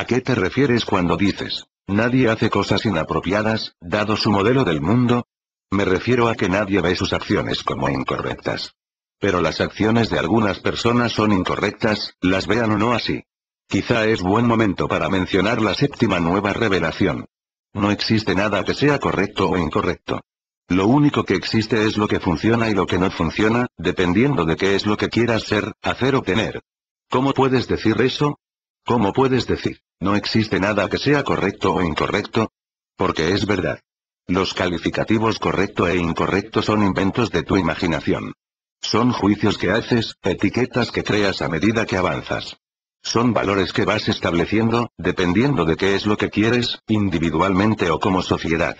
¿A qué te refieres cuando dices, nadie hace cosas inapropiadas, dado su modelo del mundo? Me refiero a que nadie ve sus acciones como incorrectas. Pero las acciones de algunas personas son incorrectas, las vean o no así. Quizá es buen momento para mencionar la séptima nueva revelación. No existe nada que sea correcto o incorrecto. Lo único que existe es lo que funciona y lo que no funciona, dependiendo de qué es lo que quieras ser, hacer o tener. ¿Cómo puedes decir eso? ¿Cómo puedes decir, no existe nada que sea correcto o incorrecto? Porque es verdad. Los calificativos correcto e incorrecto son inventos de tu imaginación. Son juicios que haces, etiquetas que creas a medida que avanzas. Son valores que vas estableciendo, dependiendo de qué es lo que quieres, individualmente o como sociedad.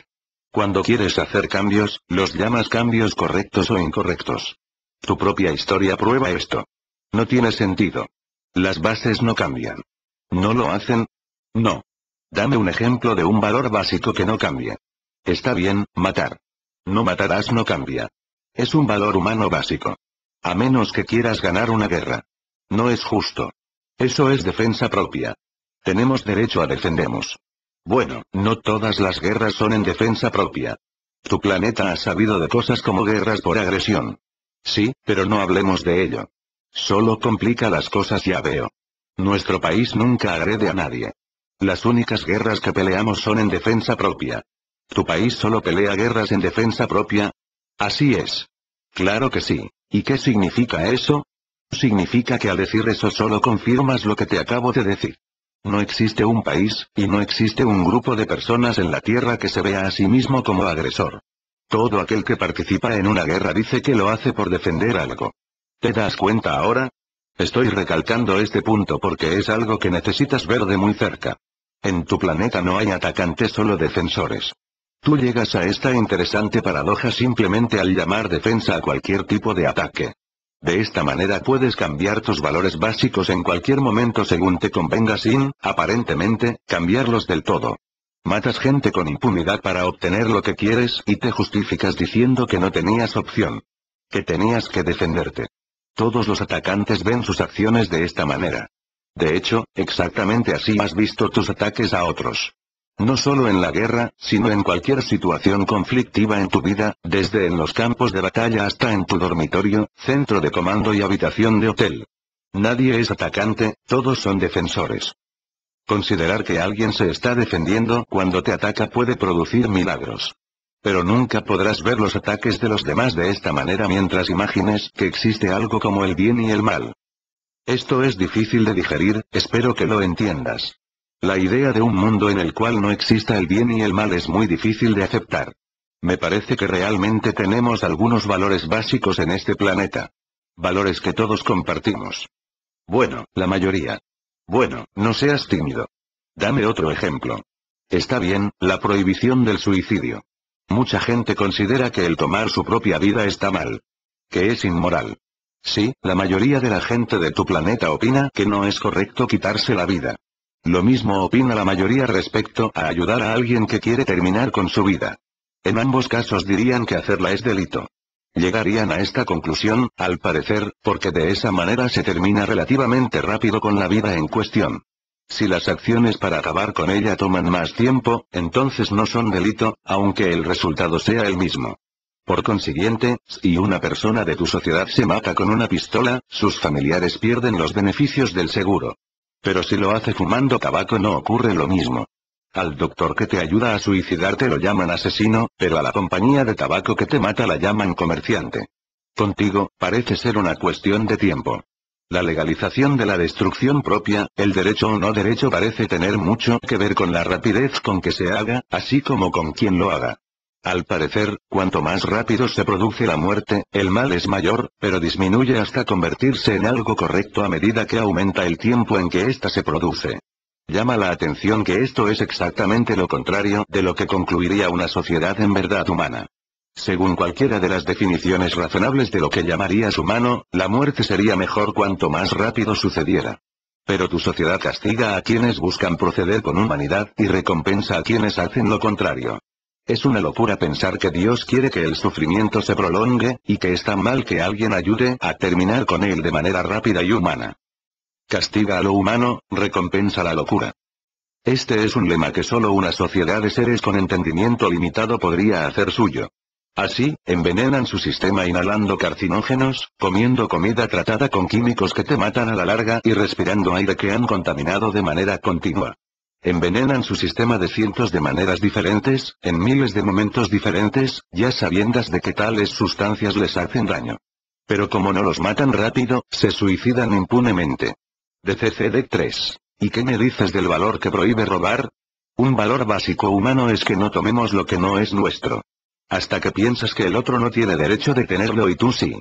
Cuando quieres hacer cambios, los llamas cambios correctos o incorrectos. Tu propia historia prueba esto. No tiene sentido. Las bases no cambian. ¿No lo hacen? No. Dame un ejemplo de un valor básico que no cambie. Está bien, matar. No matarás no cambia. Es un valor humano básico. A menos que quieras ganar una guerra. No es justo. Eso es defensa propia. Tenemos derecho a defendernos. Bueno, no todas las guerras son en defensa propia. Tu planeta ha sabido de cosas como guerras por agresión. Sí, pero no hablemos de ello. Solo complica las cosas, ya veo. Nuestro país nunca agrede a nadie. Las únicas guerras que peleamos son en defensa propia. ¿Tu país solo pelea guerras en defensa propia? Así es. Claro que sí. ¿Y qué significa eso? Significa que al decir eso solo confirmas lo que te acabo de decir. No existe un país, y no existe un grupo de personas en la Tierra que se vea a sí mismo como agresor. Todo aquel que participa en una guerra dice que lo hace por defender algo. ¿Te das cuenta ahora? Estoy recalcando este punto porque es algo que necesitas ver de muy cerca. En tu planeta no hay atacantes, solo defensores. Tú llegas a esta interesante paradoja simplemente al llamar defensa a cualquier tipo de ataque. De esta manera puedes cambiar tus valores básicos en cualquier momento según te convenga sin, aparentemente, cambiarlos del todo. Matas gente con impunidad para obtener lo que quieres y te justificas diciendo que no tenías opción. Que tenías que defenderte. Todos los atacantes ven sus acciones de esta manera. De hecho, exactamente así has visto tus ataques a otros. No solo en la guerra, sino en cualquier situación conflictiva en tu vida, desde en los campos de batalla hasta en tu dormitorio, centro de comando y habitación de hotel. Nadie es atacante, todos son defensores. Considerar que alguien se está defendiendo cuando te ataca puede producir milagros. Pero nunca podrás ver los ataques de los demás de esta manera mientras imagines que existe algo como el bien y el mal. Esto es difícil de digerir, espero que lo entiendas. La idea de un mundo en el cual no exista el bien y el mal es muy difícil de aceptar. Me parece que realmente tenemos algunos valores básicos en este planeta. Valores que todos compartimos. Bueno, la mayoría. Bueno, no seas tímido. Dame otro ejemplo. Está bien, la prohibición del suicidio. Mucha gente considera que el tomar su propia vida está mal. Que es inmoral. Sí, la mayoría de la gente de tu planeta opina que no es correcto quitarse la vida. Lo mismo opina la mayoría respecto a ayudar a alguien que quiere terminar con su vida. En ambos casos dirían que hacerla es delito. Llegarían a esta conclusión, al parecer, porque de esa manera se termina relativamente rápido con la vida en cuestión. Si las acciones para acabar con ella toman más tiempo, entonces no son delito, aunque el resultado sea el mismo. Por consiguiente, si una persona de tu sociedad se mata con una pistola, sus familiares pierden los beneficios del seguro. Pero si lo hace fumando tabaco no ocurre lo mismo. Al doctor que te ayuda a suicidarte lo llaman asesino, pero a la compañía de tabaco que te mata la llaman comerciante. Contigo, parece ser una cuestión de tiempo. La legalización de la destrucción propia, el derecho o no derecho parece tener mucho que ver con la rapidez con que se haga, así como con quien lo haga. Al parecer, cuanto más rápido se produce la muerte, el mal es mayor, pero disminuye hasta convertirse en algo correcto a medida que aumenta el tiempo en que ésta se produce. Llama la atención que esto es exactamente lo contrario de lo que concluiría una sociedad en verdad humana. Según cualquiera de las definiciones razonables de lo que llamarías humano, la muerte sería mejor cuanto más rápido sucediera. Pero tu sociedad castiga a quienes buscan proceder con humanidad y recompensa a quienes hacen lo contrario. Es una locura pensar que Dios quiere que el sufrimiento se prolongue, y que está mal que alguien ayude a terminar con él de manera rápida y humana. Castiga a lo humano, recompensa la locura. Este es un lema que solo una sociedad de seres con entendimiento limitado podría hacer suyo. Así, envenenan su sistema inhalando carcinógenos, comiendo comida tratada con químicos que te matan a la larga y respirando aire que han contaminado de manera continua. Envenenan su sistema de cientos de maneras diferentes, en miles de momentos diferentes, ya sabiendas de que tales sustancias les hacen daño. Pero como no los matan rápido, se suicidan impunemente. DCCD 3. ¿Y qué me dices del valor que prohíbe robar? Un valor básico humano es que no tomemos lo que no es nuestro. Hasta que piensas que el otro no tiene derecho de tenerlo y tú sí.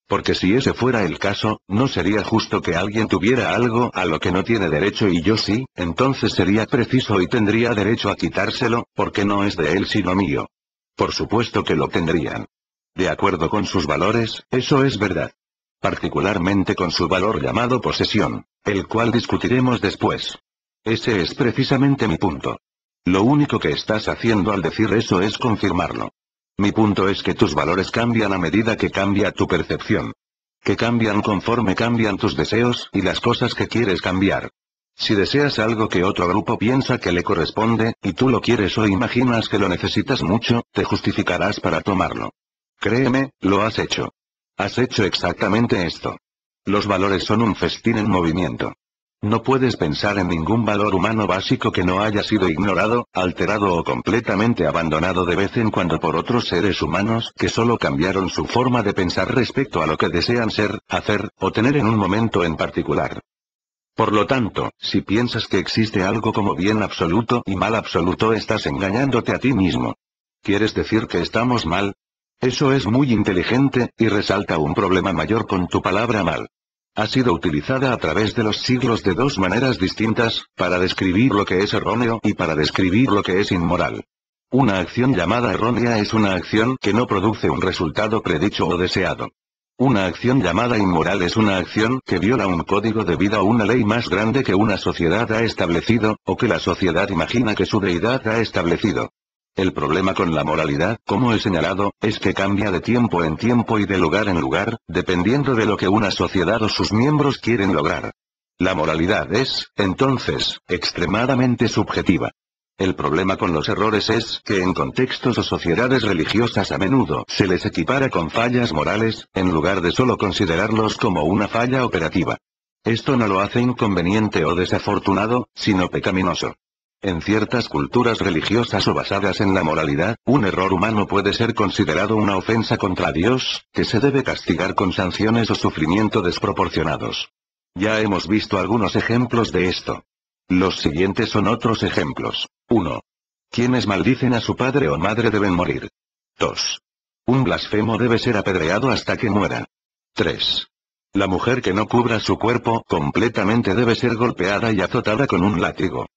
Porque si ese fuera el caso, no sería justo que alguien tuviera algo a lo que no tiene derecho y yo sí, entonces sería preciso y tendría derecho a quitárselo, porque no es de él sino mío. Por supuesto que lo tendrían. De acuerdo con sus valores, eso es verdad. Particularmente con su valor llamado posesión, el cual discutiremos después. Ese es precisamente mi punto. Lo único que estás haciendo al decir eso es confirmarlo. Mi punto es que tus valores cambian a medida que cambia tu percepción. Que cambian conforme cambian tus deseos y las cosas que quieres cambiar. Si deseas algo que otro grupo piensa que le corresponde, y tú lo quieres o imaginas que lo necesitas mucho, te justificarás para tomarlo. Créeme, lo has hecho. Has hecho exactamente esto. Los valores son un festín en movimiento. No puedes pensar en ningún valor humano básico que no haya sido ignorado, alterado o completamente abandonado de vez en cuando por otros seres humanos que solo cambiaron su forma de pensar respecto a lo que desean ser, hacer, o tener en un momento en particular. Por lo tanto, si piensas que existe algo como bien absoluto y mal absoluto, estás engañándote a ti mismo. ¿Quieres decir que estamos mal? Eso es muy inteligente, y resalta un problema mayor con tu palabra mal. Ha sido utilizada a través de los siglos de dos maneras distintas, para describir lo que es erróneo y para describir lo que es inmoral. Una acción llamada errónea es una acción que no produce un resultado predicho o deseado. Una acción llamada inmoral es una acción que viola un código de vida o una ley más grande que una sociedad ha establecido, o que la sociedad imagina que su deidad ha establecido. El problema con la moralidad, como he señalado, es que cambia de tiempo en tiempo y de lugar en lugar, dependiendo de lo que una sociedad o sus miembros quieren lograr. La moralidad es, entonces, extremadamente subjetiva. El problema con los errores es que en contextos o sociedades religiosas a menudo se les equipara con fallas morales, en lugar de solo considerarlos como una falla operativa. Esto no lo hace inconveniente o desafortunado, sino pecaminoso. En ciertas culturas religiosas o basadas en la moralidad, un error humano puede ser considerado una ofensa contra Dios, que se debe castigar con sanciones o sufrimiento desproporcionados. Ya hemos visto algunos ejemplos de esto. Los siguientes son otros ejemplos. 1. Quienes maldicen a su padre o madre deben morir. 2. Un blasfemo debe ser apedreado hasta que muera. 3. La mujer que no cubra su cuerpo completamente debe ser golpeada y azotada con un látigo.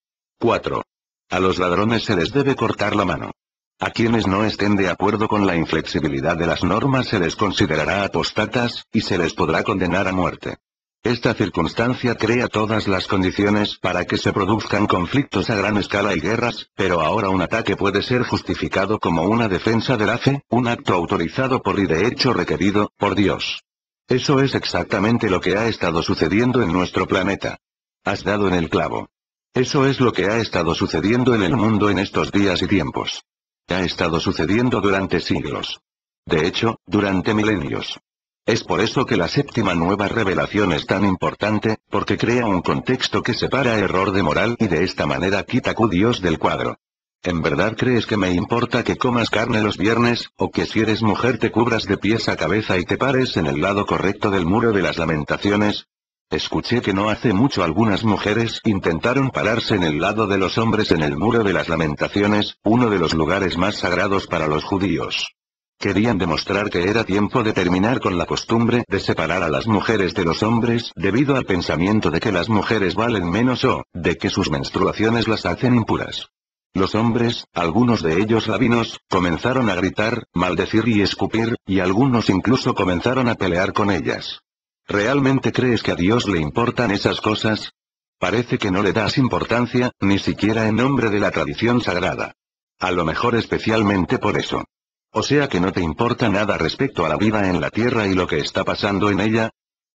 4. A los ladrones se les debe cortar la mano. A quienes no estén de acuerdo con la inflexibilidad de las normas se les considerará apóstatas, y se les podrá condenar a muerte. Esta circunstancia crea todas las condiciones para que se produzcan conflictos a gran escala y guerras, pero ahora un ataque puede ser justificado como una defensa de la fe, un acto autorizado por y de hecho requerido por Dios. Eso es exactamente lo que ha estado sucediendo en nuestro planeta. Has dado en el clavo. Eso es lo que ha estado sucediendo en el mundo en estos días y tiempos. Ha estado sucediendo durante siglos. De hecho, durante milenios. Es por eso que la séptima nueva revelación es tan importante, porque crea un contexto que separa error de moral y de esta manera quita a Dios del cuadro. ¿En verdad crees que me importa que comas carne los viernes, o que si eres mujer te cubras de pies a cabeza y te pares en el lado correcto del muro de las lamentaciones? Escuché que no hace mucho algunas mujeres intentaron pararse en el lado de los hombres en el muro de las lamentaciones, uno de los lugares más sagrados para los judíos. Querían demostrar que era tiempo de terminar con la costumbre de separar a las mujeres de los hombres debido al pensamiento de que las mujeres valen menos o de que sus menstruaciones las hacen impuras. Los hombres, algunos de ellos rabinos, comenzaron a gritar, maldecir y escupir, y algunos incluso comenzaron a pelear con ellas. ¿Realmente crees que a Dios le importan esas cosas? Parece que no le das importancia, ni siquiera en nombre de la tradición sagrada. A lo mejor especialmente por eso. O sea que no te importa nada respecto a la vida en la tierra y lo que está pasando en ella.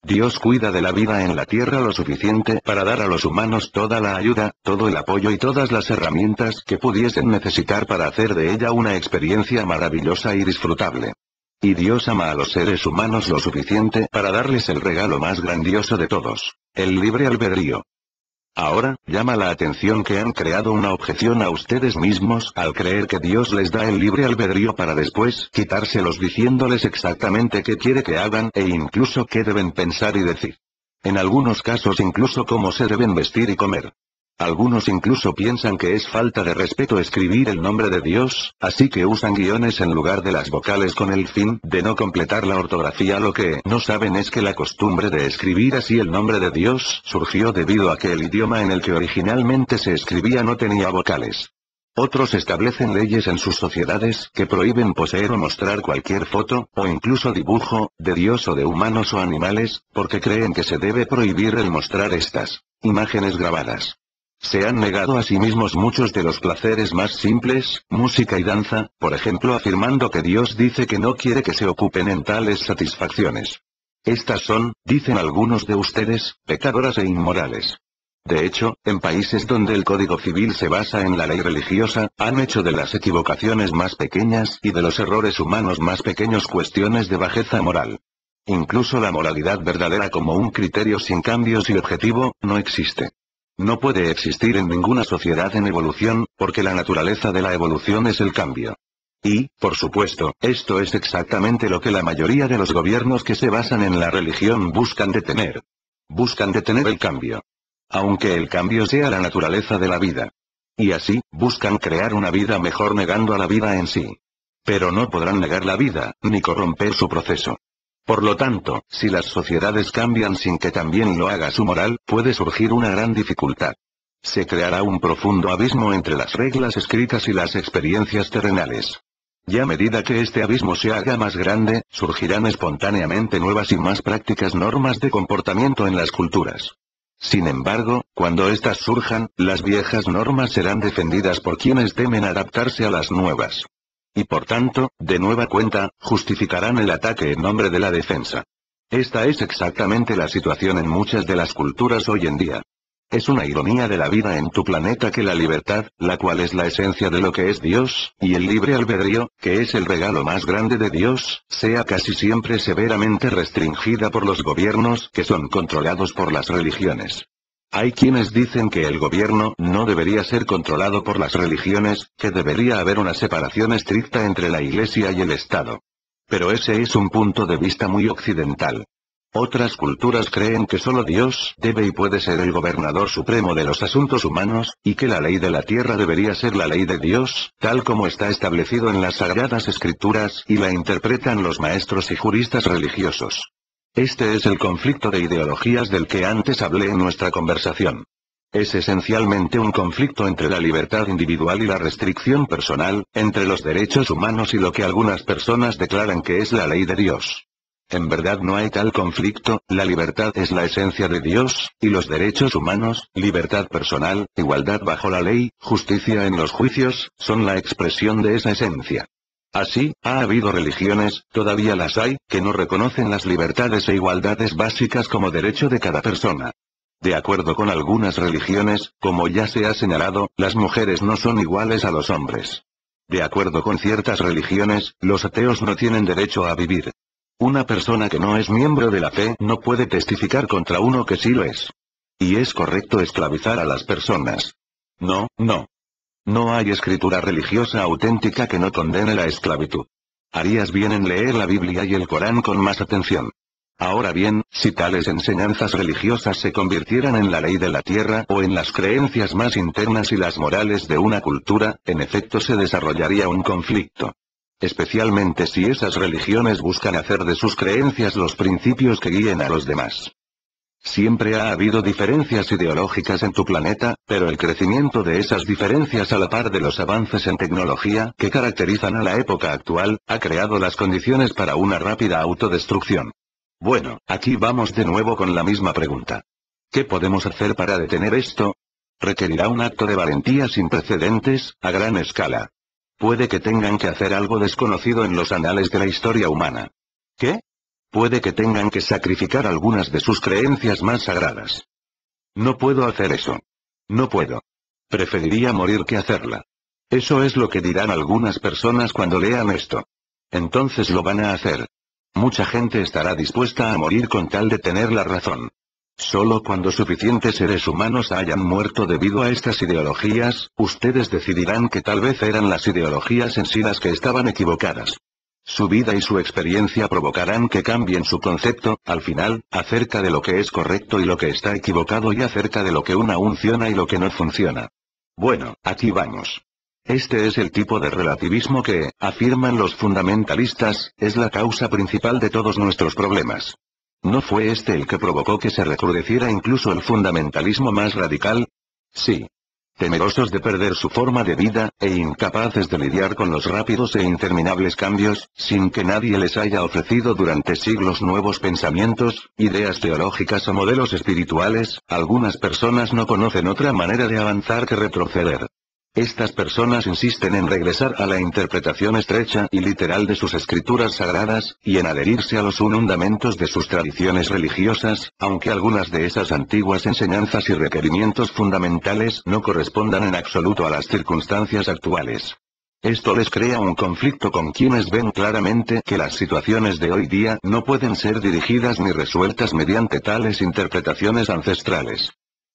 Dios cuida de la vida en la Tierra lo suficiente para dar a los humanos toda la ayuda, todo el apoyo y todas las herramientas que pudiesen necesitar para hacer de ella una experiencia maravillosa y disfrutable. Y Dios ama a los seres humanos lo suficiente para darles el regalo más grandioso de todos, el libre albedrío. Ahora, llama la atención que han creado una objeción a ustedes mismos al creer que Dios les da el libre albedrío para después quitárselos diciéndoles exactamente qué quiere que hagan e incluso qué deben pensar y decir. En algunos casos incluso cómo se deben vestir y comer. Algunos incluso piensan que es falta de respeto escribir el nombre de Dios, así que usan guiones en lugar de las vocales con el fin de no completar la ortografía. Lo que no saben es que la costumbre de escribir así el nombre de Dios surgió debido a que el idioma en el que originalmente se escribía no tenía vocales. Otros establecen leyes en sus sociedades que prohíben poseer o mostrar cualquier foto, o incluso dibujo, de Dios o de humanos o animales, porque creen que se debe prohibir el mostrar estas imágenes grabadas. Se han negado a sí mismos muchos de los placeres más simples, música y danza, por ejemplo afirmando que Dios dice que no quiere que se ocupen en tales satisfacciones. Estas son, dicen algunos de ustedes, pecadoras e inmorales. De hecho, en países donde el Código Civil se basa en la ley religiosa, han hecho de las equivocaciones más pequeñas y de los errores humanos más pequeños cuestiones de bajeza moral. Incluso la moralidad verdadera como un criterio sin cambios y objetivo, no existe. No puede existir en ninguna sociedad en evolución, porque la naturaleza de la evolución es el cambio. Y, por supuesto, esto es exactamente lo que la mayoría de los gobiernos que se basan en la religión buscan detener. Buscan detener el cambio. Aunque el cambio sea la naturaleza de la vida. Y así, buscan crear una vida mejor negando a la vida en sí. Pero no podrán negar la vida, ni corromper su proceso. Por lo tanto, si las sociedades cambian sin que también lo haga su moral, puede surgir una gran dificultad. Se creará un profundo abismo entre las reglas escritas y las experiencias terrenales. Y a medida que este abismo se haga más grande, surgirán espontáneamente nuevas y más prácticas normas de comportamiento en las culturas. Sin embargo, cuando éstas surjan, las viejas normas serán defendidas por quienes temen adaptarse a las nuevas. Y por tanto, de nueva cuenta, justificarán el ataque en nombre de la defensa. Esta es exactamente la situación en muchas de las culturas hoy en día. Es una ironía de la vida en tu planeta que la libertad, la cual es la esencia de lo que es Dios, y el libre albedrío, que es el regalo más grande de Dios, sea casi siempre severamente restringida por los gobiernos que son controlados por las religiones. Hay quienes dicen que el gobierno no debería ser controlado por las religiones, que debería haber una separación estricta entre la Iglesia y el Estado. Pero ese es un punto de vista muy occidental. Otras culturas creen que solo Dios debe y puede ser el gobernador supremo de los asuntos humanos, y que la ley de la tierra debería ser la ley de Dios, tal como está establecido en las Sagradas Escrituras, y la interpretan los maestros y juristas religiosos. Este es el conflicto de ideologías del que antes hablé en nuestra conversación. Es esencialmente un conflicto entre la libertad individual y la restricción personal, entre los derechos humanos y lo que algunas personas declaran que es la ley de Dios. En verdad no hay tal conflicto, la libertad es la esencia de Dios, y los derechos humanos, libertad personal, igualdad bajo la ley, justicia en los juicios, son la expresión de esa esencia. Así, ha habido religiones, todavía las hay, que no reconocen las libertades e igualdades básicas como derecho de cada persona. De acuerdo con algunas religiones, como ya se ha señalado, las mujeres no son iguales a los hombres. De acuerdo con ciertas religiones, los ateos no tienen derecho a vivir. Una persona que no es miembro de la fe no puede testificar contra uno que sí lo es. Y es correcto esclavizar a las personas. No, no. No hay escritura religiosa auténtica que no condene la esclavitud. Harías bien en leer la Biblia y el Corán con más atención. Ahora bien, si tales enseñanzas religiosas se convirtieran en la ley de la tierra o en las creencias más internas y las morales de una cultura, en efecto se desarrollaría un conflicto. Especialmente si esas religiones buscan hacer de sus creencias los principios que guíen a los demás. Siempre ha habido diferencias ideológicas en tu planeta, pero el crecimiento de esas diferencias a la par de los avances en tecnología que caracterizan a la época actual, ha creado las condiciones para una rápida autodestrucción. Bueno, aquí vamos de nuevo con la misma pregunta. ¿Qué podemos hacer para detener esto? Requerirá un acto de valentía sin precedentes, a gran escala. Puede que tengan que hacer algo desconocido en los anales de la historia humana. ¿Qué? Puede que tengan que sacrificar algunas de sus creencias más sagradas. No puedo hacer eso. No puedo. Preferiría morir que hacerla. Eso es lo que dirán algunas personas cuando lean esto. Entonces lo van a hacer. Mucha gente estará dispuesta a morir con tal de tener la razón. Solo cuando suficientes seres humanos hayan muerto debido a estas ideologías, ustedes decidirán que tal vez eran las ideologías en sí las que estaban equivocadas. Su vida y su experiencia provocarán que cambien su concepto, al final, acerca de lo que es correcto y lo que está equivocado y acerca de lo que aún funciona y lo que no funciona. Bueno, aquí vamos. Este es el tipo de relativismo que, afirman los fundamentalistas, es la causa principal de todos nuestros problemas. ¿No fue este el que provocó que se recrudeciera incluso el fundamentalismo más radical? Sí. Temerosos de perder su forma de vida, e incapaces de lidiar con los rápidos e interminables cambios, sin que nadie les haya ofrecido durante siglos nuevos pensamientos, ideas teológicas o modelos espirituales, algunas personas no conocen otra manera de avanzar que retroceder. Estas personas insisten en regresar a la interpretación estrecha y literal de sus escrituras sagradas, y en adherirse a los fundamentos de sus tradiciones religiosas, aunque algunas de esas antiguas enseñanzas y requerimientos fundamentales no correspondan en absoluto a las circunstancias actuales. Esto les crea un conflicto con quienes ven claramente que las situaciones de hoy día no pueden ser dirigidas ni resueltas mediante tales interpretaciones ancestrales.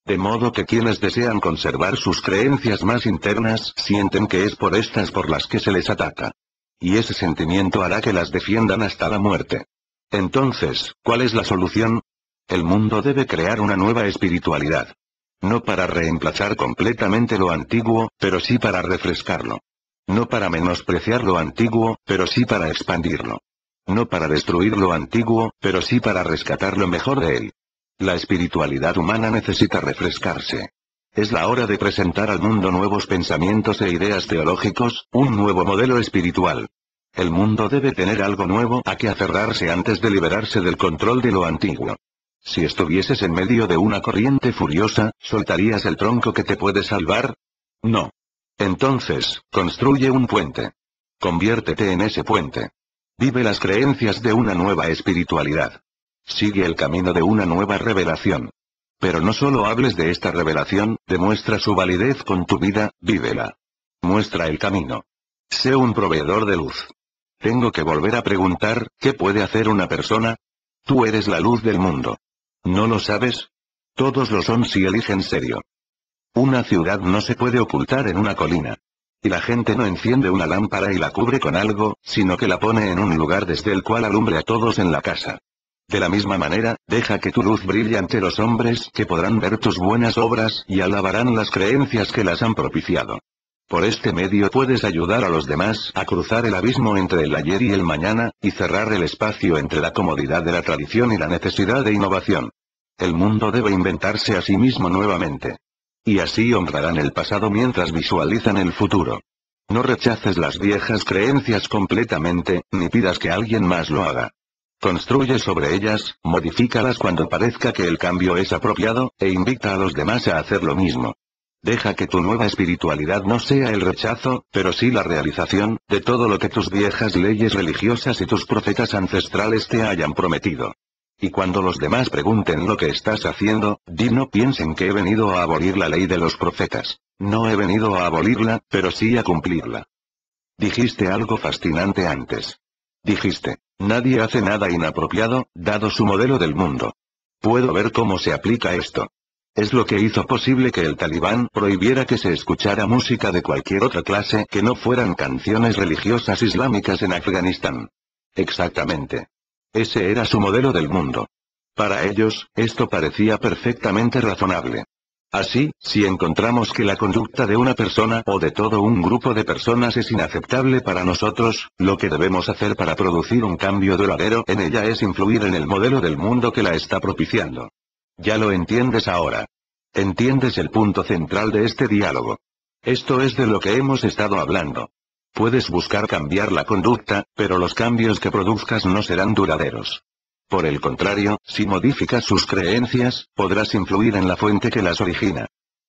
De modo que quienes desean conservar sus creencias más internas sienten que es por estas por las que se les ataca. Y ese sentimiento hará que las defiendan hasta la muerte. Entonces, ¿cuál es la solución? El mundo debe crear una nueva espiritualidad. No para reemplazar completamente lo antiguo, pero sí para refrescarlo. No para menospreciar lo antiguo, pero sí para expandirlo. No para destruir lo antiguo, pero sí para rescatar lo mejor de él. La espiritualidad humana necesita refrescarse. Es la hora de presentar al mundo nuevos pensamientos e ideas teológicos, un nuevo modelo espiritual. El mundo debe tener algo nuevo a que aferrarse antes de liberarse del control de lo antiguo. Si estuvieses en medio de una corriente furiosa, ¿soltarías el tronco que te puede salvar? No. Entonces, construye un puente. Conviértete en ese puente. Vive las creencias de una nueva espiritualidad. Sigue el camino de una nueva revelación. Pero no solo hables de esta revelación, demuestra su validez con tu vida, vívela. Muestra el camino. Sé un proveedor de luz. Tengo que volver a preguntar, ¿qué puede hacer una persona? Tú eres la luz del mundo. ¿No lo sabes? Todos lo son si eligen serio. Una ciudad no se puede ocultar en una colina. Y la gente no enciende una lámpara y la cubre con algo, sino que la pone en un lugar desde el cual alumbre a todos en la casa. De la misma manera, deja que tu luz brille ante los hombres que podrán ver tus buenas obras y alabarán las creencias que las han propiciado. Por este medio puedes ayudar a los demás a cruzar el abismo entre el ayer y el mañana, y cerrar el espacio entre la comodidad de la tradición y la necesidad de innovación. El mundo debe inventarse a sí mismo nuevamente. Y así honrarán el pasado mientras visualizan el futuro. No rechaces las viejas creencias completamente, ni pidas que alguien más lo haga. Construye sobre ellas, modifícalas cuando parezca que el cambio es apropiado, e invita a los demás a hacer lo mismo. Deja que tu nueva espiritualidad no sea el rechazo, pero sí la realización, de todo lo que tus viejas leyes religiosas y tus profetas ancestrales te hayan prometido. Y cuando los demás pregunten lo que estás haciendo, di: no piensen que he venido a abolir la ley de los profetas. No he venido a abolirla, pero sí a cumplirla. Dijiste algo fascinante antes. Dijiste: nadie hace nada inapropiado, dado su modelo del mundo. Puedo ver cómo se aplica esto. Es lo que hizo posible que el talibán prohibiera que se escuchara música de cualquier otra clase que no fueran canciones religiosas islámicas en Afganistán. Exactamente. Ese era su modelo del mundo. Para ellos, esto parecía perfectamente razonable. Así, si encontramos que la conducta de una persona o de todo un grupo de personas es inaceptable para nosotros, lo que debemos hacer para producir un cambio duradero en ella es influir en el modelo del mundo que la está propiciando. Ya lo entiendes ahora. Entiendes el punto central de este diálogo. Esto es de lo que hemos estado hablando. Puedes buscar cambiar la conducta, pero los cambios que produzcas no serán duraderos. Por el contrario, si modificas sus creencias, podrás influir en la fuente que las origina.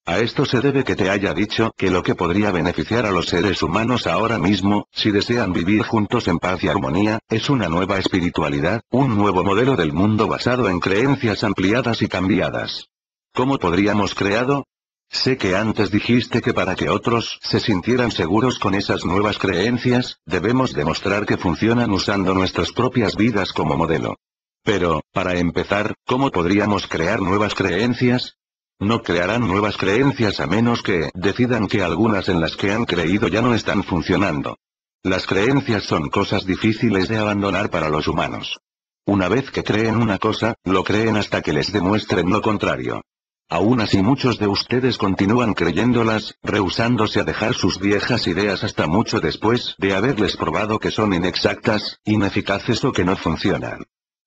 A esto se debe que te haya dicho que lo que podría beneficiar a los seres humanos ahora mismo, si desean vivir juntos en paz y armonía, es una nueva espiritualidad, un nuevo modelo del mundo basado en creencias ampliadas y cambiadas. ¿Cómo podríamos creado? Sé que antes dijiste que para que otros se sintieran seguros con esas nuevas creencias, debemos demostrar que funcionan usando nuestras propias vidas como modelo. Pero, para empezar, ¿cómo podríamos crear nuevas creencias? No crearán nuevas creencias a menos que decidan que algunas en las que han creído ya no están funcionando. Las creencias son cosas difíciles de abandonar para los humanos. Una vez que creen una cosa, lo creen hasta que les demuestren lo contrario. Aún así muchos de ustedes continúan creyéndolas, rehusándose a dejar sus viejas ideas hasta mucho después de haberles probado que son inexactas, ineficaces o que no funcionan.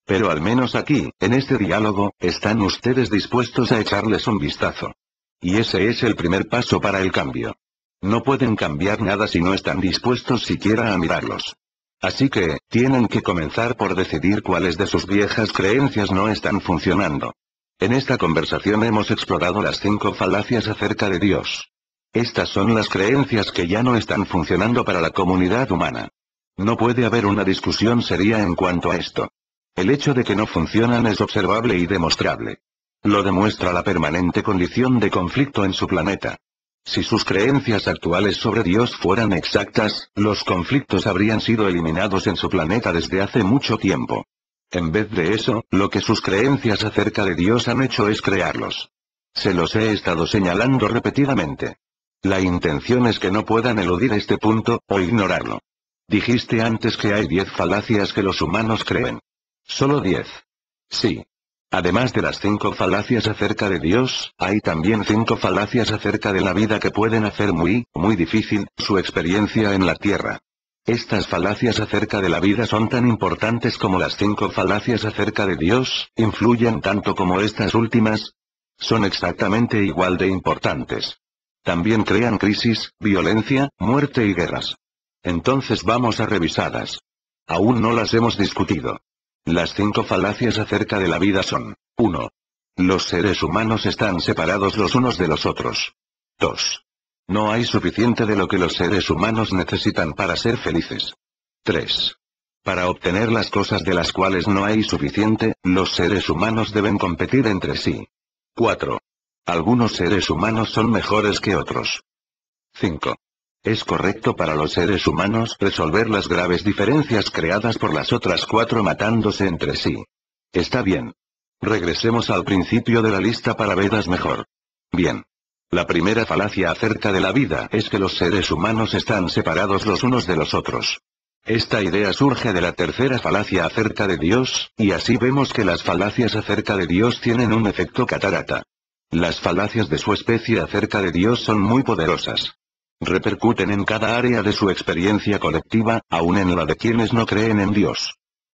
Pero al menos aquí, en este diálogo, están ustedes dispuestos a echarles un vistazo. Y ese es el primer paso para el cambio. No pueden cambiar nada si no están dispuestos siquiera a mirarlos. Así que, tienen que comenzar por decidir cuáles de sus viejas creencias no están funcionando. En esta conversación hemos explorado las 5 falacias acerca de Dios. Estas son las creencias que ya no están funcionando para la comunidad humana. No puede haber una discusión seria en cuanto a esto. El hecho de que no funcionan es observable y demostrable. Lo demuestra la permanente condición de conflicto en su planeta. Si sus creencias actuales sobre Dios fueran exactas, los conflictos habrían sido eliminados en su planeta desde hace mucho tiempo. En vez de eso, lo que sus creencias acerca de Dios han hecho es crearlos. Se los he estado señalando repetidamente. La intención es que no puedan eludir este punto, o ignorarlo. Dijiste antes que hay 10 falacias que los humanos creen. Solo 10. Sí. Además de las 5 falacias acerca de Dios, hay también 5 falacias acerca de la vida que pueden hacer muy difícil su experiencia en la Tierra. Estas falacias acerca de la vida son tan importantes como las 5 falacias acerca de Dios, influyen tanto como estas últimas. Son exactamente igual de importantes. También crean crisis, violencia, muerte y guerras. Entonces vamos a revisarlas. Aún no las hemos discutido. Las 5 falacias acerca de la vida son: 1. Los seres humanos están separados los unos de los otros. 2. No hay suficiente de lo que los seres humanos necesitan para ser felices. 3. Para obtener las cosas de las cuales no hay suficiente, los seres humanos deben competir entre sí. 4. Algunos seres humanos son mejores que otros. 5. Es correcto para los seres humanos resolver las graves diferencias creadas por las otras 4 matándose entre sí. Está bien. Regresemos al principio de la lista para verlas mejor. Bien. La primera falacia acerca de la vida es que los seres humanos están separados los unos de los otros. Esta idea surge de la tercera falacia acerca de Dios, y así vemos que las falacias acerca de Dios tienen un efecto catarata. Las falacias de su especie acerca de Dios son muy poderosas. Repercuten en cada área de su experiencia colectiva, aun en la de quienes no creen en Dios.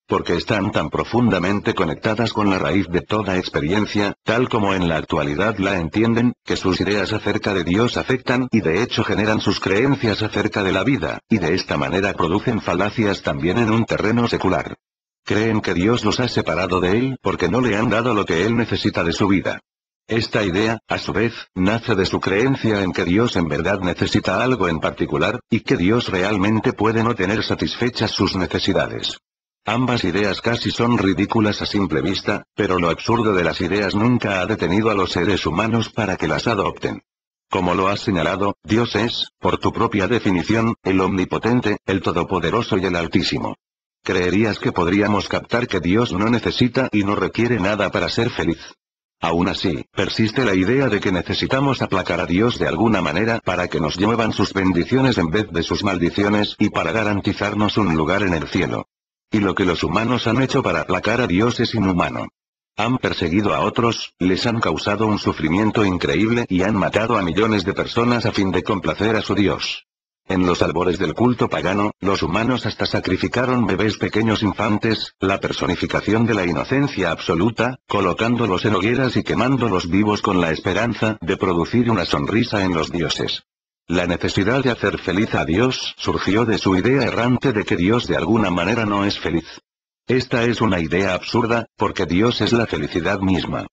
Porque están tan profundamente conectadas con la raíz de toda experiencia, tal como en la actualidad la entienden, que sus ideas acerca de Dios afectan y de hecho generan sus creencias acerca de la vida, y de esta manera producen falacias también en un terreno secular. Creen que Dios los ha separado de Él porque no le han dado lo que Él necesita de su vida. Esta idea, a su vez, nace de su creencia en que Dios en verdad necesita algo en particular, y que Dios realmente puede no tener satisfechas sus necesidades. Ambas ideas casi son ridículas a simple vista, pero lo absurdo de las ideas nunca ha detenido a los seres humanos para que las adopten. Como lo has señalado, Dios es, por tu propia definición, el omnipotente, el todopoderoso y el altísimo. ¿Creerías que podríamos captar que Dios no necesita y no requiere nada para ser feliz? Aún así, persiste la idea de que necesitamos aplacar a Dios de alguna manera para que nos lluevan sus bendiciones en vez de sus maldiciones y para garantizarnos un lugar en el cielo. Y lo que los humanos han hecho para aplacar a Dios es inhumano. Han perseguido a otros, les han causado un sufrimiento increíble y han matado a millones de personas a fin de complacer a su Dios. En los albores del culto pagano, los humanos hasta sacrificaron bebés pequeños infantes, la personificación de la inocencia absoluta, colocándolos en hogueras y quemándolos vivos con la esperanza de producir una sonrisa en los dioses. La necesidad de hacer feliz a Dios surgió de su idea errante de que Dios de alguna manera no es feliz. Esta es una idea absurda, porque Dios es la felicidad misma.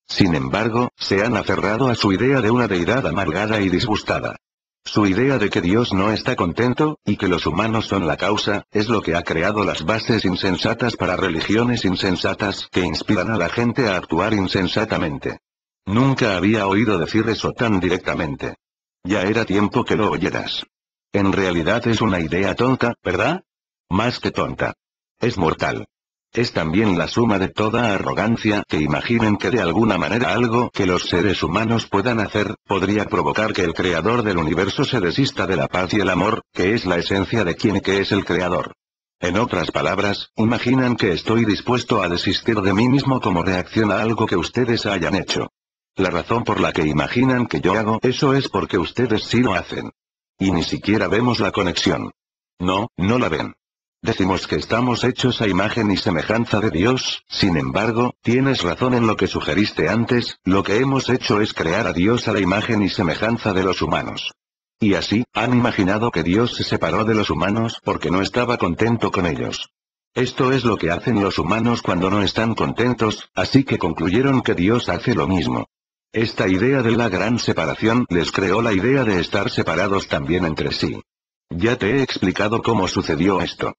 Sin embargo, se han aferrado a su idea de una deidad amargada y disgustada. Su idea de que Dios no está contento, y que los humanos son la causa, es lo que ha creado las bases insensatas para religiones insensatas que inspiran a la gente a actuar insensatamente. Nunca había oído decir eso tan directamente. Ya era tiempo que lo oyeras. En realidad es una idea tonta, ¿verdad? Más que tonta. Es mortal. Es también la suma de toda arrogancia que imaginen que de alguna manera algo que los seres humanos puedan hacer, podría provocar que el creador del universo se desista de la paz y el amor, que es la esencia de quien que es el creador. En otras palabras, imaginan que estoy dispuesto a desistir de mí mismo como reacción a algo que ustedes hayan hecho. La razón por la que imaginan que yo hago eso es porque ustedes sí lo hacen. Y ni siquiera vemos la conexión. No, no la ven. Decimos que estamos hechos a imagen y semejanza de Dios, sin embargo, tienes razón en lo que sugeriste antes, lo que hemos hecho es crear a Dios a la imagen y semejanza de los humanos. Y así, han imaginado que Dios se separó de los humanos porque no estaba contento con ellos. Esto es lo que hacen los humanos cuando no están contentos, así que concluyeron que Dios hace lo mismo. Esta idea de la gran separación les creó la idea de estar separados también entre sí. Ya te he explicado cómo sucedió esto.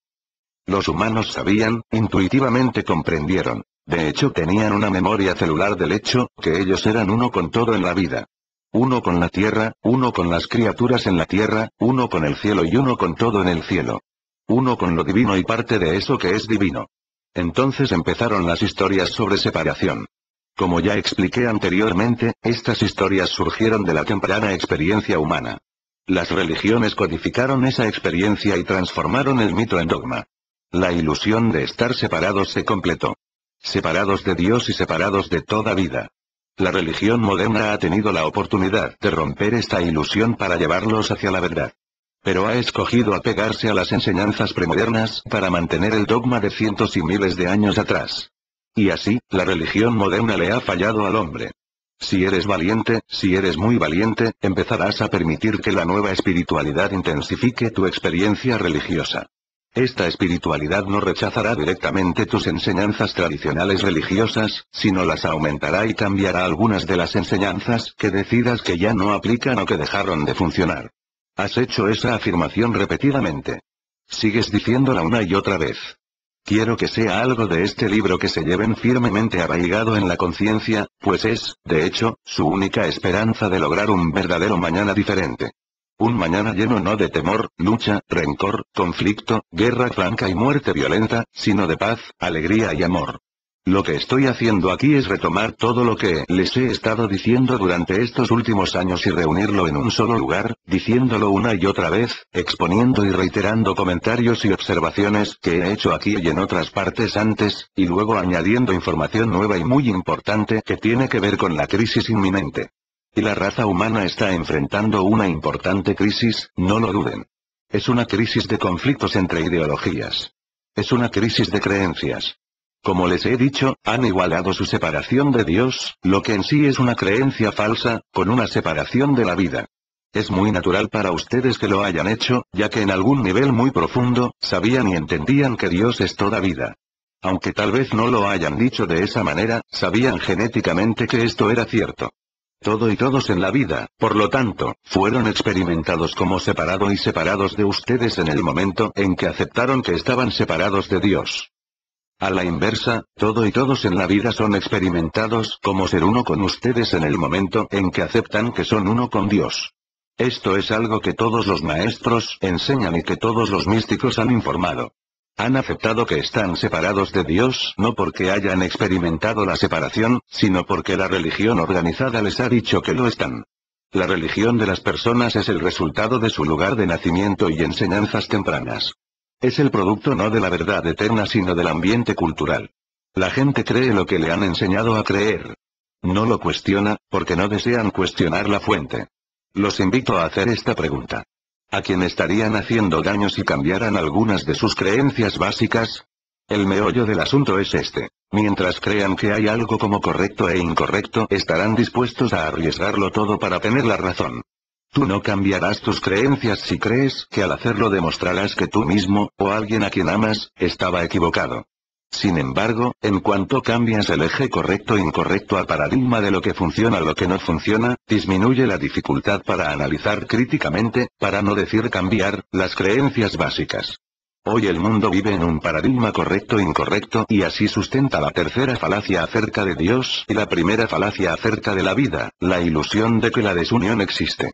Los humanos sabían, intuitivamente comprendieron. De hecho tenían una memoria celular del hecho, que ellos eran uno con todo en la vida. Uno con la tierra, uno con las criaturas en la tierra, uno con el cielo y uno con todo en el cielo. Uno con lo divino y parte de eso que es divino. Entonces empezaron las historias sobre separación. Como ya expliqué anteriormente, estas historias surgieron de la temprana experiencia humana. Las religiones codificaron esa experiencia y transformaron el mito en dogma. La ilusión de estar separados se completó. Separados de Dios y separados de toda vida. La religión moderna ha tenido la oportunidad de romper esta ilusión para llevarlos hacia la verdad. Pero ha escogido apegarse a las enseñanzas premodernas para mantener el dogma de cientos y miles de años atrás. Y así, la religión moderna le ha fallado al hombre. Si eres valiente, si eres muy valiente, empezarás a permitir que la nueva espiritualidad intensifique tu experiencia religiosa. Esta espiritualidad no rechazará directamente tus enseñanzas tradicionales religiosas, sino las aumentará y cambiará algunas de las enseñanzas que decidas que ya no aplican o que dejaron de funcionar. Has hecho esa afirmación repetidamente. Sigues diciéndola una y otra vez. Quiero que sea algo de este libro que se lleven firmemente arraigado en la conciencia, pues es, de hecho, su única esperanza de lograr un verdadero mañana diferente. Un mañana lleno no de temor, lucha, rencor, conflicto, guerra franca y muerte violenta, sino de paz, alegría y amor. Lo que estoy haciendo aquí es retomar todo lo que les he estado diciendo durante estos últimos años y reunirlo en un solo lugar, diciéndolo una y otra vez, exponiendo y reiterando comentarios y observaciones que he hecho aquí y en otras partes antes, y luego añadiendo información nueva y muy importante que tiene que ver con la crisis inminente. Y la raza humana está enfrentando una importante crisis, no lo duden. Es una crisis de conflictos entre ideologías. Es una crisis de creencias. Como les he dicho, han igualado su separación de Dios, lo que en sí es una creencia falsa, con una separación de la vida. Es muy natural para ustedes que lo hayan hecho, ya que en algún nivel muy profundo, sabían y entendían que Dios es toda vida. Aunque tal vez no lo hayan dicho de esa manera, sabían genéticamente que esto era cierto. Todo y todos en la vida, por lo tanto, fueron experimentados como separado y separados de ustedes en el momento en que aceptaron que estaban separados de Dios. A la inversa, todo y todos en la vida son experimentados como ser uno con ustedes en el momento en que aceptan que son uno con Dios. Esto es algo que todos los maestros enseñan y que todos los místicos han informado. Han aceptado que están separados de Dios no porque hayan experimentado la separación, sino porque la religión organizada les ha dicho que lo están. La religión de las personas es el resultado de su lugar de nacimiento y enseñanzas tempranas. Es el producto no de la verdad eterna sino del ambiente cultural. La gente cree lo que le han enseñado a creer. No lo cuestiona, porque no desean cuestionar la fuente. Los invito a hacer esta pregunta. ¿A quién estarían haciendo daño si cambiaran algunas de sus creencias básicas? El meollo del asunto es este. Mientras crean que hay algo como correcto e incorrecto, estarán dispuestos a arriesgarlo todo para tener la razón. Tú no cambiarás tus creencias si crees que al hacerlo demostrarás que tú mismo, o alguien a quien amas, estaba equivocado. Sin embargo, en cuanto cambias el eje correcto-incorrecto a paradigma de lo que funciona lo que no funciona, disminuye la dificultad para analizar críticamente, para no decir cambiar, las creencias básicas. Hoy el mundo vive en un paradigma correcto-incorrecto y así sustenta la tercera falacia acerca de Dios y la primera falacia acerca de la vida, la ilusión de que la desunión existe.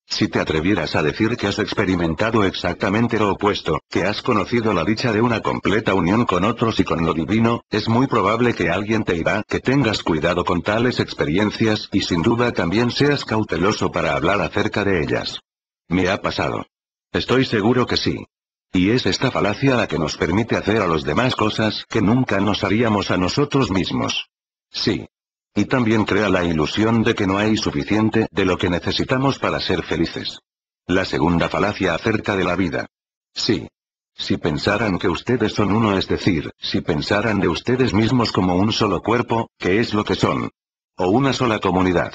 Si te atrevieras a decir que has experimentado exactamente lo opuesto, que has conocido la dicha de una completa unión con otros y con lo divino, es muy probable que alguien te dirá que tengas cuidado con tales experiencias y sin duda también seas cauteloso para hablar acerca de ellas. Me ha pasado. Estoy seguro que sí. Y es esta falacia la que nos permite hacer a los demás cosas que nunca nos haríamos a nosotros mismos. Sí. Y también crea la ilusión de que no hay suficiente de lo que necesitamos para ser felices. La segunda falacia acerca de la vida. Sí. Si pensaran que ustedes son uno, es decir, si pensaran de ustedes mismos como un solo cuerpo, ¿qué es lo que son? O una sola comunidad.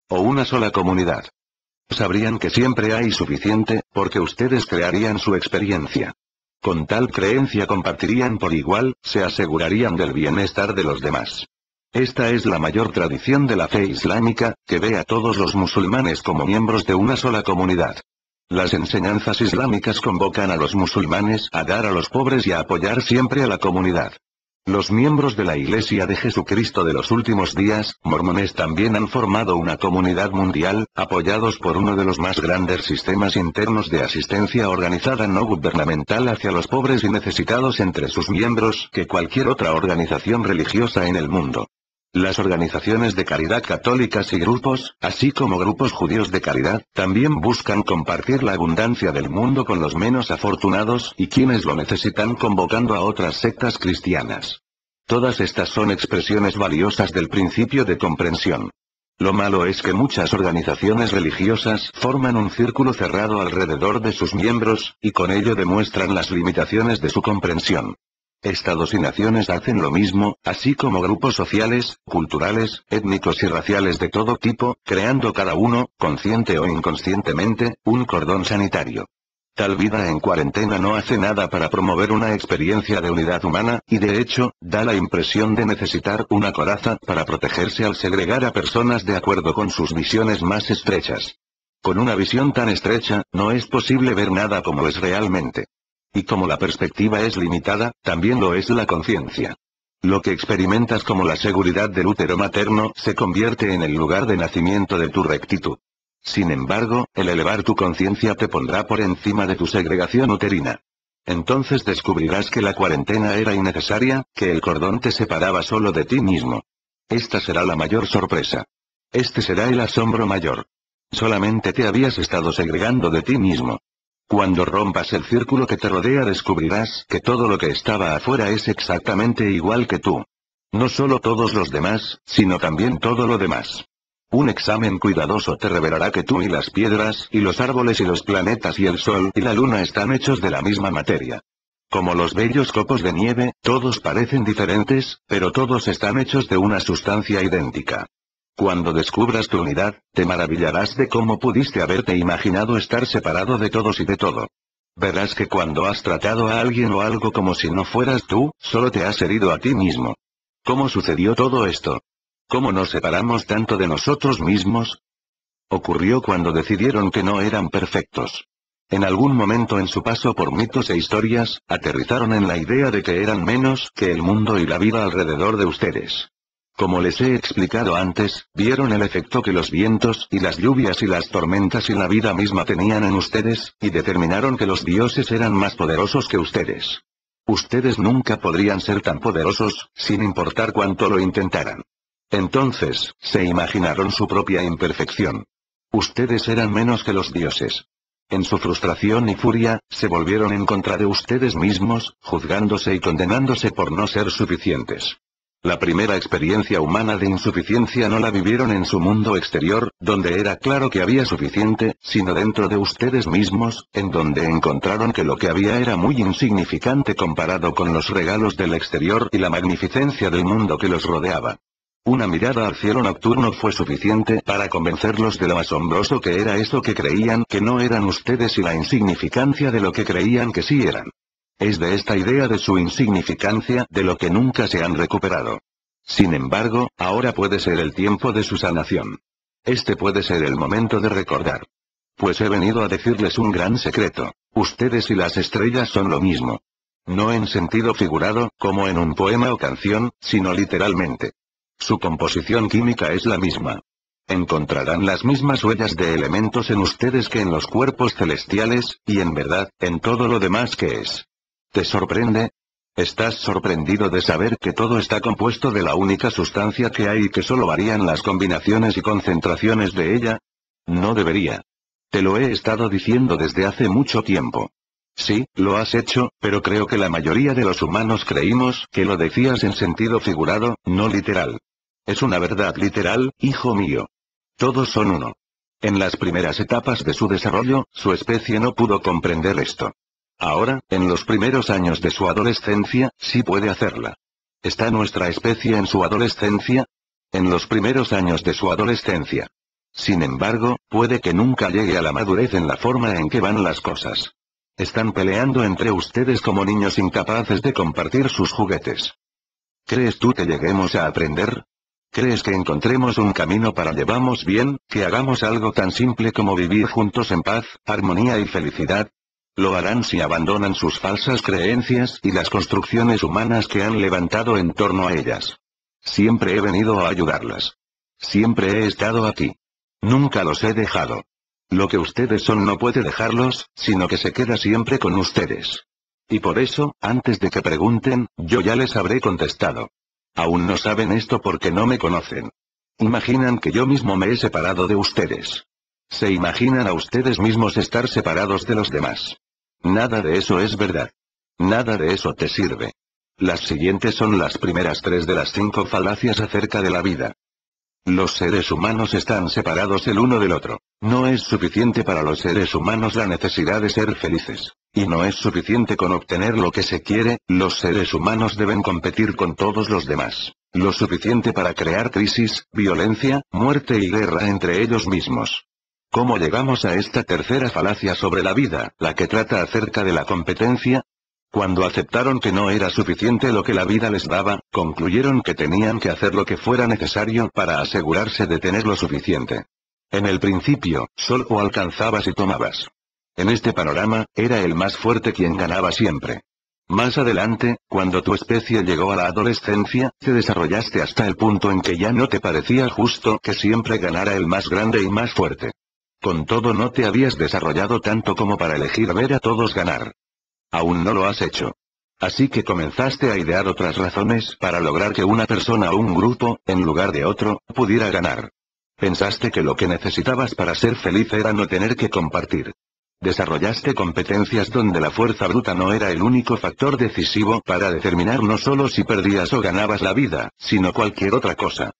O una sola comunidad. Sabrían que siempre hay suficiente, porque ustedes crearían su experiencia. Con tal creencia compartirían por igual, se asegurarían del bienestar de los demás. Esta es la mayor tradición de la fe islámica, que ve a todos los musulmanes como miembros de una sola comunidad. Las enseñanzas islámicas convocan a los musulmanes a dar a los pobres y a apoyar siempre a la comunidad. Los miembros de la Iglesia de Jesucristo de los últimos días, mormones, también han formado una comunidad mundial, apoyados por uno de los más grandes sistemas internos de asistencia organizada no gubernamental hacia los pobres y necesitados entre sus miembros que cualquier otra organización religiosa en el mundo. Las organizaciones de caridad católicas y grupos, así como grupos judíos de caridad, también buscan compartir la abundancia del mundo con los menos afortunados y quienes lo necesitan, convocando a otras sectas cristianas. Todas estas son expresiones valiosas del principio de comprensión. Lo malo es que muchas organizaciones religiosas forman un círculo cerrado alrededor de sus miembros, y con ello demuestran las limitaciones de su comprensión. Estados y naciones hacen lo mismo, así como grupos sociales, culturales, étnicos y raciales de todo tipo, creando cada uno, consciente o inconscientemente, un cordón sanitario. Tal vida en cuarentena no hace nada para promover una experiencia de unidad humana, y de hecho, da la impresión de necesitar una coraza para protegerse al segregar a personas de acuerdo con sus visiones más estrechas. Con una visión tan estrecha, no es posible ver nada como es realmente. Y como la perspectiva es limitada, también lo es la conciencia. Lo que experimentas como la seguridad del útero materno se convierte en el lugar de nacimiento de tu rectitud. Sin embargo, el elevar tu conciencia te pondrá por encima de tu segregación uterina. Entonces descubrirás que la cuarentena era innecesaria, que el cordón te separaba solo de ti mismo. Esta será la mayor sorpresa. Este será el asombro mayor. Solamente te habías estado segregando de ti mismo. Cuando rompas el círculo que te rodea descubrirás que todo lo que estaba afuera es exactamente igual que tú. No solo todos los demás, sino también todo lo demás. Un examen cuidadoso te revelará que tú y las piedras, y los árboles y los planetas y el sol y la luna están hechos de la misma materia. Como los bellos copos de nieve, todos parecen diferentes, pero todos están hechos de una sustancia idéntica. Cuando descubras tu unidad, te maravillarás de cómo pudiste haberte imaginado estar separado de todos y de todo. Verás que cuando has tratado a alguien o algo como si no fueras tú, solo te has herido a ti mismo. ¿Cómo sucedió todo esto? ¿Cómo nos separamos tanto de nosotros mismos? Ocurrió cuando decidieron que no eran perfectos. En algún momento en su paso por mitos e historias, aterrizaron en la idea de que eran menos que el mundo y la vida alrededor de ustedes. Como les he explicado antes, vieron el efecto que los vientos y las lluvias y las tormentas y la vida misma tenían en ustedes, y determinaron que los dioses eran más poderosos que ustedes. Ustedes nunca podrían ser tan poderosos, sin importar cuánto lo intentaran. Entonces, se imaginaron su propia imperfección. Ustedes eran menos que los dioses. En su frustración y furia, se volvieron en contra de ustedes mismos, juzgándose y condenándose por no ser suficientes. La primera experiencia humana de insuficiencia no la vivieron en su mundo exterior, donde era claro que había suficiente, sino dentro de ustedes mismos, en donde encontraron que lo que había era muy insignificante comparado con los regalos del exterior y la magnificencia del mundo que los rodeaba. Una mirada al cielo nocturno fue suficiente para convencerlos de lo asombroso que era eso que creían que no eran ustedes y la insignificancia de lo que creían que sí eran. Es de esta idea de su insignificancia de lo que nunca se han recuperado. Sin embargo, ahora puede ser el tiempo de su sanación. Este puede ser el momento de recordar. Pues he venido a decirles un gran secreto. Ustedes y las estrellas son lo mismo. No en sentido figurado, como en un poema o canción, sino literalmente. Su composición química es la misma. Encontrarán las mismas huellas de elementos en ustedes que en los cuerpos celestiales, y en verdad, en todo lo demás que es. ¿Te sorprende? ¿Estás sorprendido de saber que todo está compuesto de la única sustancia que hay y que solo varían las combinaciones y concentraciones de ella? No debería. Te lo he estado diciendo desde hace mucho tiempo. Sí, lo has hecho, pero creo que la mayoría de los humanos creímos que lo decías en sentido figurado, no literal. Es una verdad literal, hijo mío. Todos son uno. En las primeras etapas de su desarrollo, su especie no pudo comprender esto. Ahora, en los primeros años de su adolescencia, sí puede hacerla. ¿Está nuestra especie en su adolescencia? En los primeros años de su adolescencia. Sin embargo, puede que nunca llegue a la madurez en la forma en que van las cosas. Están peleando entre ustedes como niños incapaces de compartir sus juguetes. ¿Crees tú que lleguemos a aprender? ¿Crees que encontremos un camino para llevarnos bien, que hagamos algo tan simple como vivir juntos en paz, armonía y felicidad? Lo harán si abandonan sus falsas creencias y las construcciones humanas que han levantado en torno a ellas. Siempre he venido a ayudarlas. Siempre he estado aquí. Nunca los he dejado. Lo que ustedes son no puede dejarlos, sino que se queda siempre con ustedes. Y por eso, antes de que pregunten, yo ya les habré contestado. Aún no saben esto porque no me conocen. Imaginan que yo mismo me he separado de ustedes. Se imaginan a ustedes mismos estar separados de los demás. Nada de eso es verdad. Nada de eso te sirve. Las siguientes son las primeras 3 de las 5 falacias acerca de la vida. Los seres humanos están separados el uno del otro. No es suficiente para los seres humanos la necesidad de ser felices. Y no es suficiente con obtener lo que se quiere, los seres humanos deben competir con todos los demás. Lo suficiente para crear crisis, violencia, muerte y guerra entre ellos mismos. ¿Cómo llegamos a esta tercera falacia sobre la vida, la que trata acerca de la competencia? Cuando aceptaron que no era suficiente lo que la vida les daba, concluyeron que tenían que hacer lo que fuera necesario para asegurarse de tener lo suficiente. En el principio, solo alcanzabas y tomabas. En este panorama, era el más fuerte quien ganaba siempre. Más adelante, cuando tu especie llegó a la adolescencia, te desarrollaste hasta el punto en que ya no te parecía justo que siempre ganara el más grande y más fuerte. Con todo no te habías desarrollado tanto como para elegir ver a todos ganar. Aún no lo has hecho. Así que comenzaste a idear otras razones para lograr que una persona o un grupo, en lugar de otro, pudiera ganar. Pensaste que lo que necesitabas para ser feliz era no tener que compartir. Desarrollaste competencias donde la fuerza bruta no era el único factor decisivo para determinar no solo si perdías o ganabas la vida, sino cualquier otra cosa.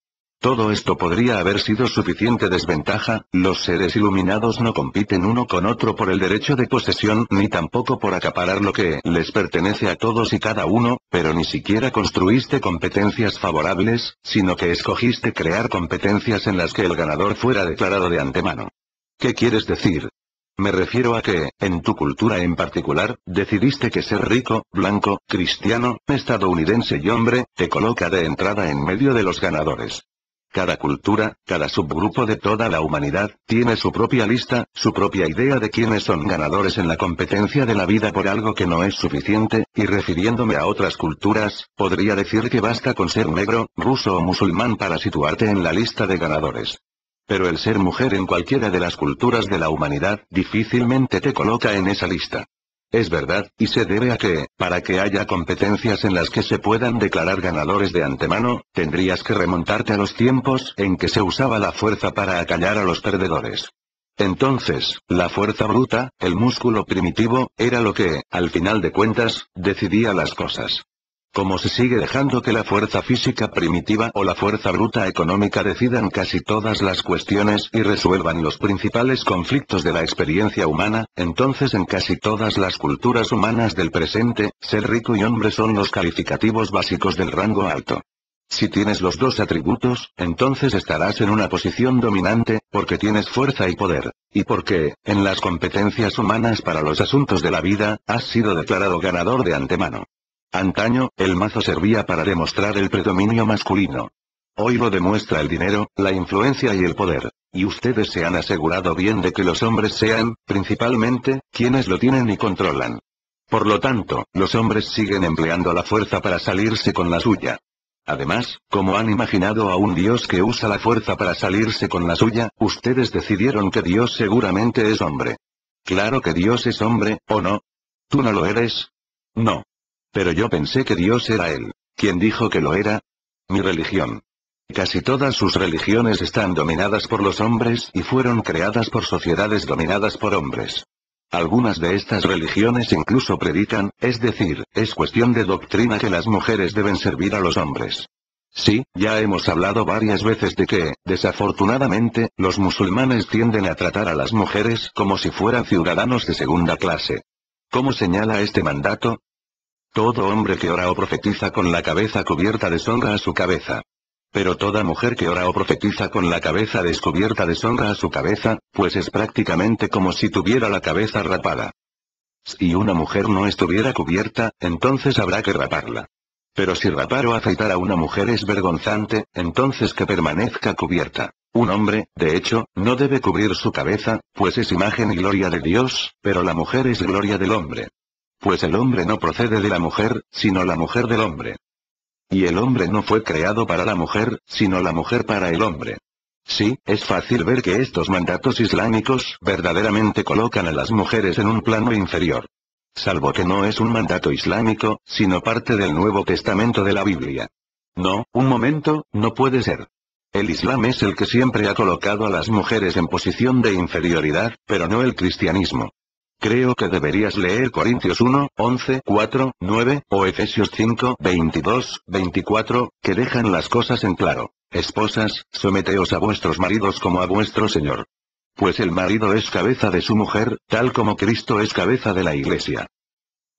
Todo esto podría haber sido suficiente desventaja, los seres iluminados no compiten uno con otro por el derecho de posesión ni tampoco por acaparar lo que les pertenece a todos y cada uno, pero ni siquiera construiste competencias favorables, sino que escogiste crear competencias en las que el ganador fuera declarado de antemano. ¿Qué quieres decir? Me refiero a que, en tu cultura en particular, decidiste que ser rico, blanco, cristiano, estadounidense y hombre, te coloca de entrada en medio de los ganadores. Cada cultura, cada subgrupo de toda la humanidad, tiene su propia lista, su propia idea de quiénes son ganadores en la competencia de la vida por algo que no es suficiente, y refiriéndome a otras culturas, podría decir que basta con ser negro, ruso o musulmán para situarte en la lista de ganadores. Pero el ser mujer en cualquiera de las culturas de la humanidad, difícilmente te coloca en esa lista. Es verdad, y se debe a que, para que haya competencias en las que se puedan declarar ganadores de antemano, tendrías que remontarte a los tiempos en que se usaba la fuerza para acallar a los perdedores. Entonces, la fuerza bruta, el músculo primitivo, era lo que, al final de cuentas, decidía las cosas. Como se sigue dejando que la fuerza física primitiva o la fuerza bruta económica decidan casi todas las cuestiones y resuelvan los principales conflictos de la experiencia humana, entonces en casi todas las culturas humanas del presente, ser rico y hombre son los calificativos básicos del rango alto. Si tienes los dos atributos, entonces estarás en una posición dominante, porque tienes fuerza y poder, y porque, en las competencias humanas para los asuntos de la vida, has sido declarado ganador de antemano. Antaño, el mazo servía para demostrar el predominio masculino. Hoy lo demuestra el dinero, la influencia y el poder. Y ustedes se han asegurado bien de que los hombres sean, principalmente, quienes lo tienen y controlan. Por lo tanto, los hombres siguen empleando la fuerza para salirse con la suya. Además, como han imaginado a un Dios que usa la fuerza para salirse con la suya, ustedes decidieron que Dios seguramente es hombre. Claro que Dios es hombre, ¿o no? ¿Tú no lo eres? No. Pero yo pensé que Dios era él. ¿Quién dijo que lo era? Mi religión. Casi todas sus religiones están dominadas por los hombres y fueron creadas por sociedades dominadas por hombres. Algunas de estas religiones incluso predican, es decir, es cuestión de doctrina que las mujeres deben servir a los hombres. Sí, ya hemos hablado varias veces de que, desafortunadamente, los musulmanes tienden a tratar a las mujeres como si fueran ciudadanos de segunda clase. ¿Cómo señala este mandato? Todo hombre que ora o profetiza con la cabeza cubierta deshonra a su cabeza. Pero toda mujer que ora o profetiza con la cabeza descubierta deshonra a su cabeza, pues es prácticamente como si tuviera la cabeza rapada. Si una mujer no estuviera cubierta, entonces habrá que raparla. Pero si rapar o afeitar a una mujer es vergonzante, entonces que permanezca cubierta. Un hombre, de hecho, no debe cubrir su cabeza, pues es imagen y gloria de Dios, pero la mujer es gloria del hombre. Pues el hombre no procede de la mujer, sino la mujer del hombre. Y el hombre no fue creado para la mujer, sino la mujer para el hombre. Sí, es fácil ver que estos mandatos islámicos verdaderamente colocan a las mujeres en un plano inferior. Salvo que no es un mandato islámico, sino parte del Nuevo Testamento de la Biblia. No, un momento, no puede ser. El Islam es el que siempre ha colocado a las mujeres en posición de inferioridad, pero no el cristianismo. Creo que deberías leer Corintios 1, 11, 4, 9, o Efesios 5, 22, 24, que dejan las cosas en claro. Esposas, someteos a vuestros maridos como a vuestro Señor. Pues el marido es cabeza de su mujer, tal como Cristo es cabeza de la Iglesia.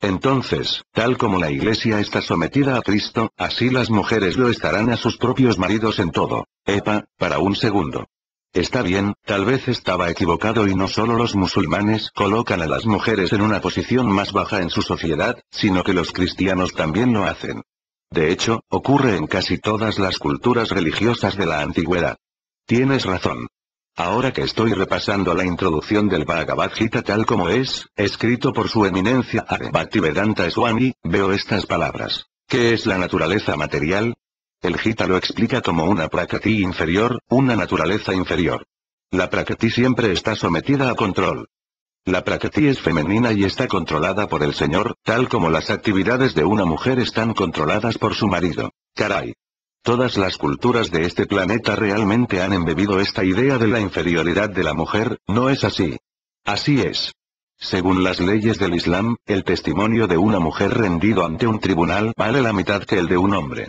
Entonces, tal como la Iglesia está sometida a Cristo, así las mujeres lo estarán a sus propios maridos en todo. Epa, para un segundo. Está bien, tal vez estaba equivocado y no solo los musulmanes colocan a las mujeres en una posición más baja en su sociedad, sino que los cristianos también lo hacen. De hecho, ocurre en casi todas las culturas religiosas de la antigüedad. Tienes razón. Ahora que estoy repasando la introducción del Bhagavad Gita tal como es, escrito por su eminencia Ade Bhaktivedanta Swami, veo estas palabras. ¿Qué es la naturaleza material? El Gita lo explica como una prakriti inferior, una naturaleza inferior. La prakriti siempre está sometida a control. La prakriti es femenina y está controlada por el Señor, tal como las actividades de una mujer están controladas por su marido. Caray. Todas las culturas de este planeta realmente han embebido esta idea de la inferioridad de la mujer, ¿no es así? Así es. Según las leyes del Islam, el testimonio de una mujer rendido ante un tribunal vale la mitad que el de un hombre.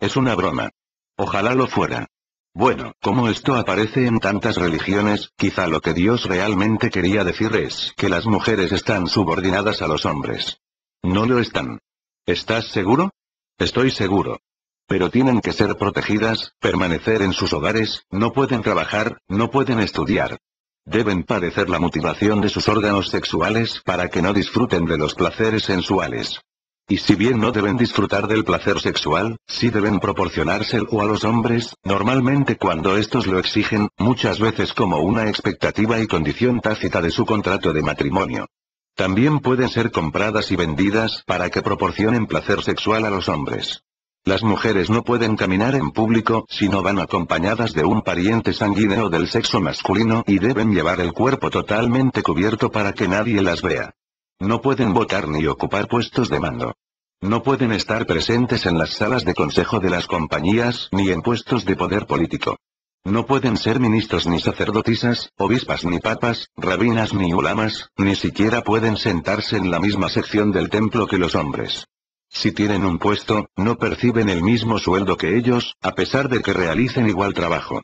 Es una broma. Ojalá lo fuera. Bueno, como esto aparece en tantas religiones, quizá lo que Dios realmente quería decir es que las mujeres están subordinadas a los hombres. No lo están. ¿Estás seguro? Estoy seguro. Pero tienen que ser protegidas, permanecer en sus hogares, no pueden trabajar, no pueden estudiar. Deben padecer la mutilación de sus órganos sexuales para que no disfruten de los placeres sensuales. Y si bien no deben disfrutar del placer sexual, sí deben proporcionárselo a los hombres, normalmente cuando estos lo exigen, muchas veces como una expectativa y condición tácita de su contrato de matrimonio. También pueden ser compradas y vendidas para que proporcionen placer sexual a los hombres. Las mujeres no pueden caminar en público si no van acompañadas de un pariente sanguíneo del sexo masculino y deben llevar el cuerpo totalmente cubierto para que nadie las vea. No pueden votar ni ocupar puestos de mando. No pueden estar presentes en las salas de consejo de las compañías ni en puestos de poder político. No pueden ser ministros ni sacerdotisas, obispas ni papas, rabinas ni ulamas, ni siquiera pueden sentarse en la misma sección del templo que los hombres. Si tienen un puesto, no perciben el mismo sueldo que ellos, a pesar de que realicen igual trabajo.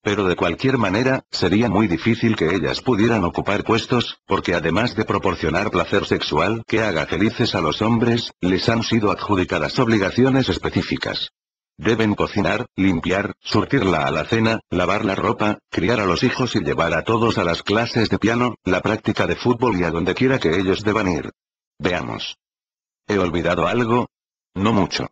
Pero de cualquier manera, sería muy difícil que ellas pudieran ocupar puestos, porque además de proporcionar placer sexual que haga felices a los hombres, les han sido adjudicadas obligaciones específicas. Deben cocinar, limpiar, surtir la alacena, lavar la ropa, criar a los hijos y llevar a todos a las clases de piano, la práctica de fútbol y a donde quiera que ellos deban ir. Veamos. ¿He olvidado algo? No mucho.